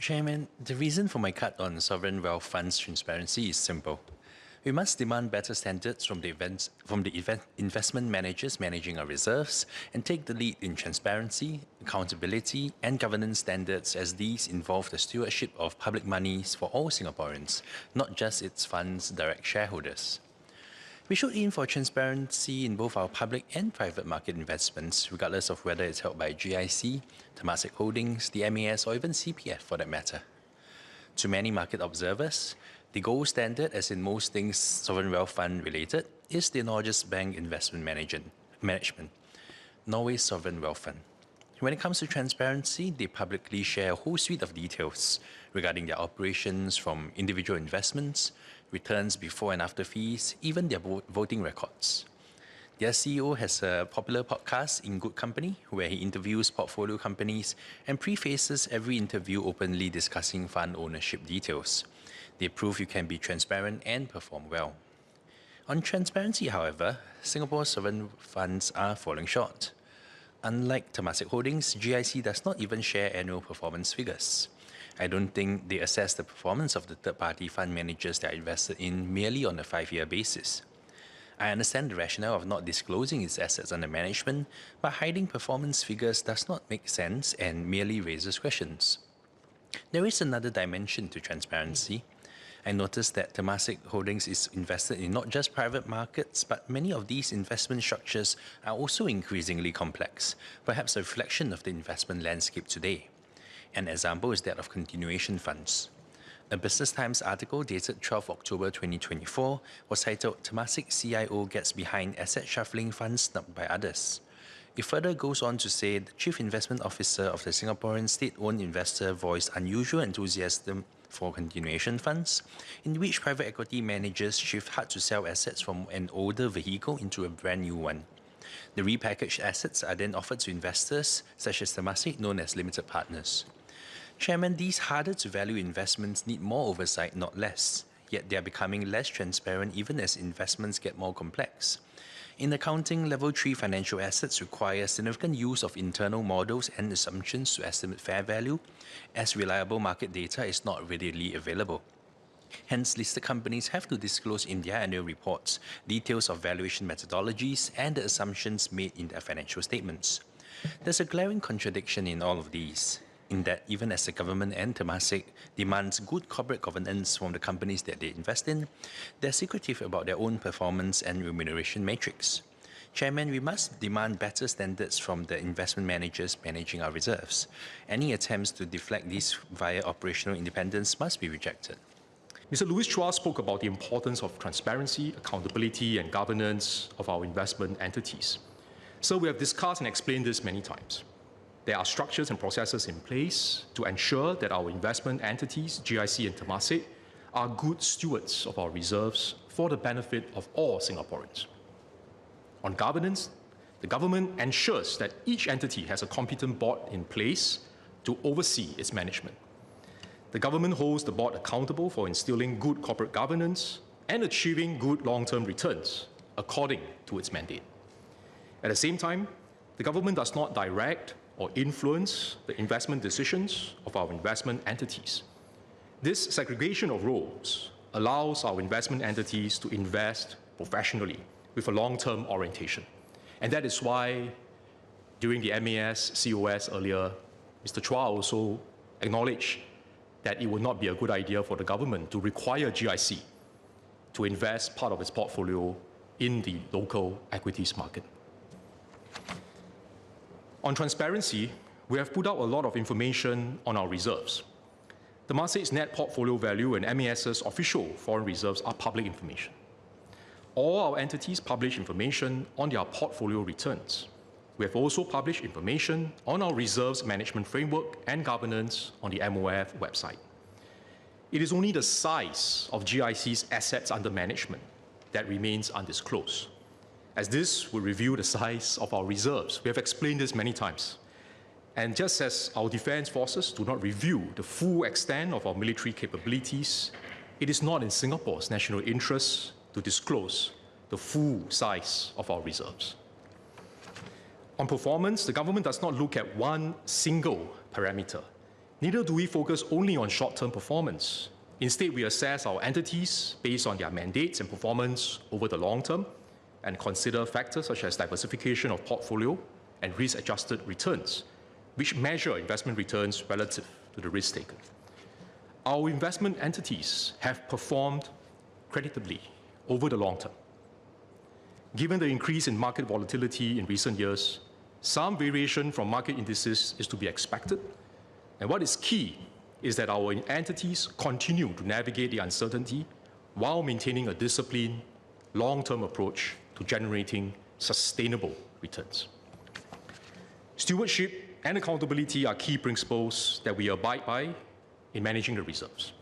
Chairman, the reason for my cut on sovereign wealth funds transparency is simple. We must demand better standards from the investment managers managing our reserves and take the lead in transparency, accountability, and governance standards, as these involve the stewardship of public monies for all Singaporeans, not just its fund's direct shareholders. We should aim for transparency in both our public and private market investments, regardless of whether it's held by GIC, Temasek Holdings, the MAS, or even CPF for that matter. To many market observers, the gold standard, as in most things sovereign wealth fund related, is the Norges Bank Investment Management, Norway's sovereign wealth fund. When it comes to transparency, they publicly share a whole suite of details regarding their operations, from individual investments, returns before and after fees, even their voting records. Their CEO has a popular podcast, In Good Company, where he interviews portfolio companies and prefaces every interview openly discussing fund ownership details. They prove you can be transparent and perform well. On transparency, however, Singapore's sovereign funds are falling short. Unlike Temasek Holdings, GIC does not even share annual performance figures. I don't think they assess the performance of the third-party fund managers they are invested in merely on a 5-year basis. I understand the rationale of not disclosing its assets under management, but hiding performance figures does not make sense and merely raises questions. There is another dimension to transparency. I noticed that Temasek Holdings is invested in not just private markets, but many of these investment structures are also increasingly complex, perhaps a reflection of the investment landscape today. An example is that of continuation funds. A Business Times article dated 12 October 2024 was titled "Temasek CIO Gets Behind Asset Shuffling Funds Snubbed by Others." It further goes on to say the Chief Investment Officer of the Singaporean state-owned investor voiced unusual enthusiasm for continuation funds, in which private equity managers shift hard-to-sell assets from an older vehicle into a brand new one. The repackaged assets are then offered to investors, such as Temasek, known as limited partners. Chairman, these harder-to-value investments need more oversight, not less, yet they are becoming less transparent even as investments get more complex. In accounting, Level 3 financial assets require significant use of internal models and assumptions to estimate fair value, as reliable market data is not readily available. Hence, listed companies have to disclose in their annual reports details of valuation methodologies and the assumptions made in their financial statements. There's a glaring contradiction in all of these, in that even as the government and Temasek demands good corporate governance from the companies that they invest in, they're secretive about their own performance and remuneration matrix. Chairman, we must demand better standards from the investment managers managing our reserves. Any attempts to deflect these via operational independence must be rejected. Mr. Louis Chua spoke about the importance of transparency, accountability, and governance of our investment entities. So we have discussed and explained this many times. There are structures and processes in place to ensure that our investment entities, GIC and Temasek, are good stewards of our reserves for the benefit of all Singaporeans. On governance, the government ensures that each entity has a competent board in place to oversee its management. The government holds the board accountable for instilling good corporate governance and achieving good long-term returns according to its mandate. At the same time, the government does not direct or influence the investment decisions of our investment entities. This segregation of roles allows our investment entities to invest professionally with a long-term orientation. And that is why, during the MAS COS earlier, Mr. Chua also acknowledged that it would not be a good idea for the government to require GIC to invest part of its portfolio in the local equities market. On transparency, we have put out a lot of information on our reserves. Temasek's net portfolio value and MAS's official foreign reserves are public information. All our entities publish information on their portfolio returns. We have also published information on our reserves management framework and governance on the MOF website. It is only the size of GIC's assets under management that remains undisclosed, as this will reveal the size of our reserves. We have explained this many times. And just as our defense forces do not review the full extent of our military capabilities, it is not in Singapore's national interest to disclose the full size of our reserves. On performance, the government does not look at one single parameter. Neither do we focus only on short-term performance. Instead, we assess our entities based on their mandates and performance over the long term and consider factors such as diversification of portfolio and risk-adjusted returns, which measure investment returns relative to the risk taken. Our investment entities have performed creditably over the long term. Given the increase in market volatility in recent years, some variation from market indices is to be expected. And what is key is that our entities continue to navigate the uncertainty while maintaining a disciplined, long-term approach to generating sustainable returns. Stewardship and accountability are key principles that we abide by in managing the reserves.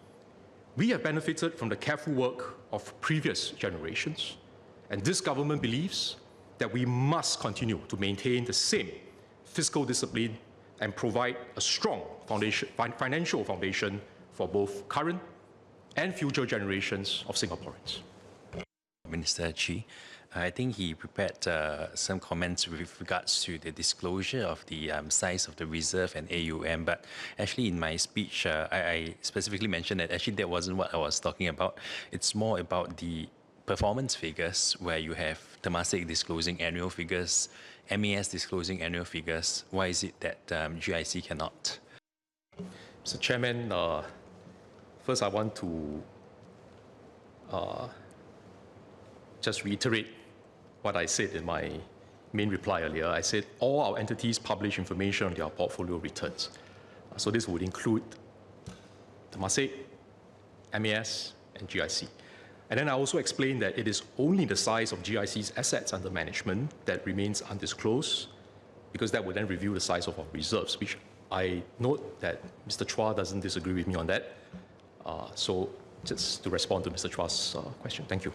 We have benefited from the careful work of previous generations, and this government believes that we must continue to maintain the same fiscal discipline and provide a strong financial foundation for both current and future generations of Singaporeans. Minister Chee, I think he prepared some comments with regards to the disclosure of the size of the reserve and AUM, but actually in my speech, I specifically mentioned that actually that wasn't what I was talking about. It's more about the performance figures where you have Temasek disclosing annual figures, MAS disclosing annual figures. Why is it that GIC cannot? Mr. Chairman, first I want to just reiterate what I said in my main reply earlier. I said all our entities publish information on their portfolio returns. So this would include Temasek, MAS, and GIC. And then I also explained that it is only the size of GIC's assets under management that remains undisclosed, because that would then reveal the size of our reserves, which I note that Mr. Chua doesn't disagree with me on that. So just to respond to Mr. Chua's question, thank you.